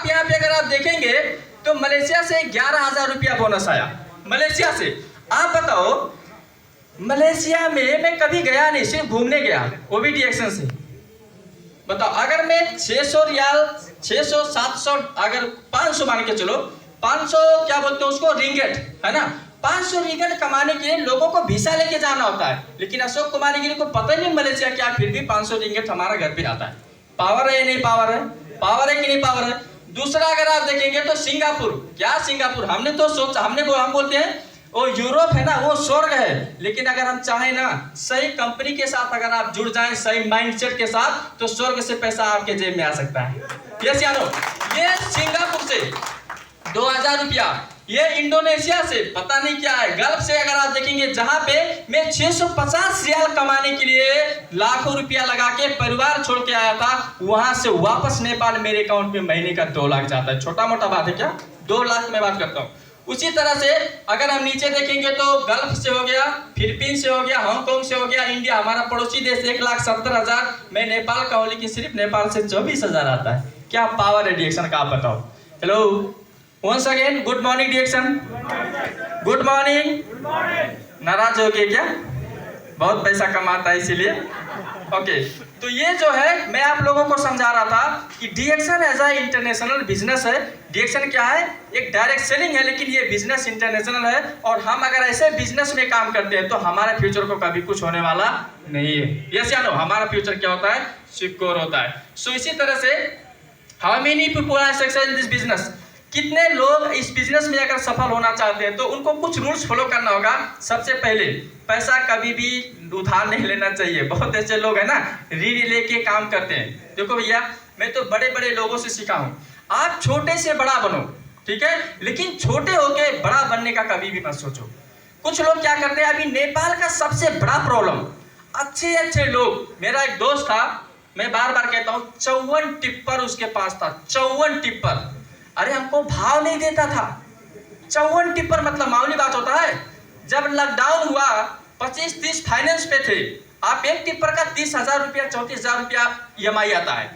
यहाँ पे अगर आप देखेंगे तो मलेशिया से 11,000 रुपया बोनस आया, मलेशिया से। आप बताओ, मलेशिया में मैं कभी गया नहीं, सिर्फ घूमने गया, वो भी डीएक्शन से। बताओ, अगर मैं 600 रियाल, 600 700, अगर 500 मान के चलो, 500 क्या बोलते हैं उसको, रिंगेट, है ना। 500 रिंगेट कमाने के लिए लोगों को वीसा लेके जाना होता है, लेकिन अशोक कुमार गिरी को पता ही नहीं मलेशिया क्या, फिर भी 500 रिंगेट हमारा घर पे आता है। पावर है या नहीं पावर है? पावर है कि नहीं पावर है? दूसरा अगर आप देखेंगे तो सिंगापुर, क्या सिंगापुर, हमने तो सोचा, हम बोलते हैं वो यूरोप है ना, वो स्वर्ग है, लेकिन अगर हम चाहें ना, सही कंपनी के साथ अगर आप जुड़ जाएं, सही माइंडसेट के साथ, तो स्वर्ग से पैसा आपके जेब में आ सकता है। यस या नो? ये सिंगापुर से 2,000 रुपया, ये इंडोनेशिया से पता नहीं क्या है, गल्फ से अगर आप देखेंगे, जहां पे मैं 650 रियाल कमाने के लिए लाखों रुपया लगा के परिवार छोड़ के आया था, वहां से वापस नेपाल मेरे अकाउंट में महीने का 2 लाख जाता है। छोटा मोटा बात है क्या? 2 लाख में बात करता हूँ। उसी तरह से अगर हम नीचे देखेंगे तो गल्फ से हो गया, फिलीपीन से हो गया, हांगकांग से हो गया, इंडिया हमारा पड़ोसी देश 1,70,000। मैं नेपाल का हूँ, लेकिन सिर्फ नेपाल से 24,000 आता है। क्या पावर है डीएक्शन का, आप बताओ। Hello, once again good morning डीएक्शन, गुड मॉर्निंग। नाराज हो गए क्या? बहुत पैसा कमाता है इसीलिए। ओके, तो ये जो है मैं आप लोगों को समझा रहा था कि डीएक्शन एज अ इंटरनेशनल बिजनेस है। डीएक्शन क्या है? एक डायरेक्ट सेलिंग है, लेकिन ये बिजनेस इंटरनेशनल है, और हम अगर ऐसे बिजनेस में काम करते हैं तो हमारे फ्यूचर को कभी कुछ होने वाला नहीं है। यस या नो? हमारा फ्यूचर क्या होता है? सिक्योर होता है। सो इसी तरह से how many people are success in this business, कितने लोग इस बिजनेस में अगर सफल होना चाहते हैं तो उनको कुछ रूल्स फॉलो करना होगा। सबसे पहले, पैसा कभी भी उधार नहीं लेना चाहिए। बहुत ऐसे लोग हैं ना, ऋण लेके काम करते हैं। देखो भैया, मैं तो बड़े बड़े लोगों से सीखा हूं, आप छोटे से बड़ा बनो, ठीक है, लेकिन छोटे होके बड़ा बनने का कभी भी मत सोचो। कुछ लोग क्या करते हैं, अभी नेपाल का सबसे बड़ा प्रॉब्लम, अच्छे अच्छे लोग, मेरा एक दोस्त था, मैं बार बार कहता हूँ, 54 टिप्पर उसके पास था, 54 टिप्पर। अरे हमको भाव नहीं देता था। 54 टिप्पर मतलब मामूली बात होता है? जब लॉकडाउन हुआ, 25-30 फाइनेंस पे थे, आप एक टिप्पर का 30,000 रुपया, 34,000 रुपया EMI आता है।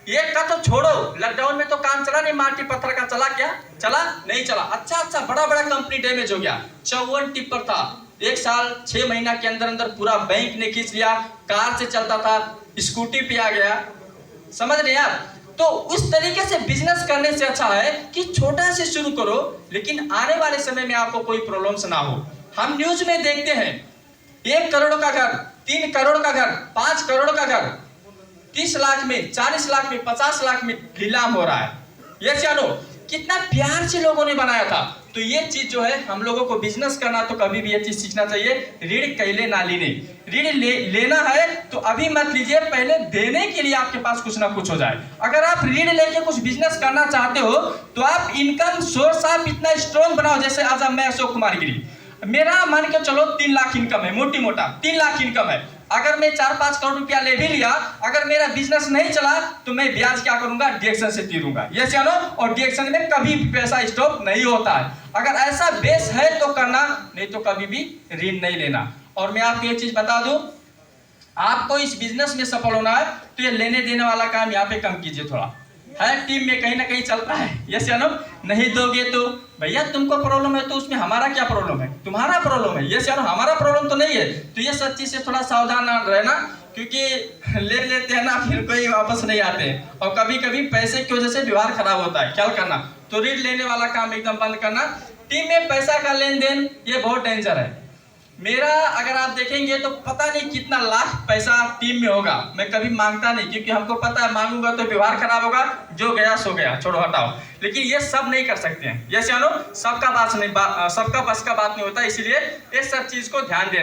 एक का तो छोड़ो, लॉकडाउन में तो काम चला नहीं, माटी पत्थर का चला क्या? चला नहीं चला। अच्छा बड़ा बड़ा कंपनी डैमेज हो गया। 54 टिप्पर था, 1 साल 6 महीना के अंदर अंदर पूरा बैंक ने खींच लिया। कार से चलता था, स्कूटी पे आ गया। समझ रहे हैं आप? तो उस तरीके से बिजनेस करने से अच्छा है कि छोटा से शुरू करो, लेकिन आने वाले समय में आपको कोई प्रॉब्लम्स ना हो। हम न्यूज में देखते हैं 1 करोड़ का घर, 3 करोड़ का घर, 5 करोड़ का घर 30 लाख में, 40 लाख में, 50 लाख में नीलाम हो रहा है। ये जानो कितना प्यार से लोगों ने बनाया था। तो ये चीज जो है, हम लोगों को बिजनेस करना तो कभी भी ये चीज सीखना चाहिए, ऋण कैले ना लेने। ऋण लेना है तो अभी मत लीजिए, पहले देने के लिए आपके पास कुछ ना कुछ हो जाए। अगर आप ऋण लेके कुछ बिजनेस करना चाहते हो तो आप इनकम सोर्स आप इतना स्ट्रॉन्ग बनाओ। जैसे आज मैं अशोक कुमार गिरी, मेरा मान के चलो 3 लाख इनकम है, मोटी मोटा 3 लाख इनकम है। अगर मैं 4-5 करोड़ रुपया ले भी लिया, अगर मेरा बिजनेस नहीं चला तो मैं ब्याज क्या करूंगा? डीएक्शन से तीरूंगा। यस या नो? और डीएक्शन में कभी पैसा स्टॉप नहीं होता है। अगर ऐसा बेस है तो करना, नहीं तो कभी भी ऋण नहीं लेना। और मैं आपको एक चीज बता दूं, आपको इस बिजनेस में सफल होना है तो ये लेने देने वाला काम यहाँ पे कम कीजिए। थोड़ा है, टीम में कहीं ना कहीं चलता है। यस या नो? नहीं दोगे तो भैया तुमको प्रॉब्लम है, तो उसमें हमारा क्या प्रॉब्लम है? तुम्हारा प्रॉब्लम है। यस या नो? हमारा प्रॉब्लम तो नहीं है। तो ये सब चीज से थोड़ा सावधान रहना, क्योंकि ले लेते हैं ना, फिर कोई वापस नहीं आते हैं, और कभी कभी पैसे की वजह से व्यवहार खराब होता है। ख्याल करना। तो ऋण लेने वाला काम एकदम बंद करना। टीम में पैसा का लेन देन ये बहुत डेंजर है। मेरा अगर आप देखेंगे तो पता नहीं कितना लाख पैसा टीम में होगा। मैं कभी मांगता नहीं, क्योंकि हमको पता है मांगूंगा तो व्यवहार खराब होगा, जो गया सो गया, छोड़ो हटाओ। लेकिन ये सब नहीं कर सकते हैं। यस या नो? सबका बस का बात नहीं होता, इसीलिए ये सब चीज को ध्यान देना।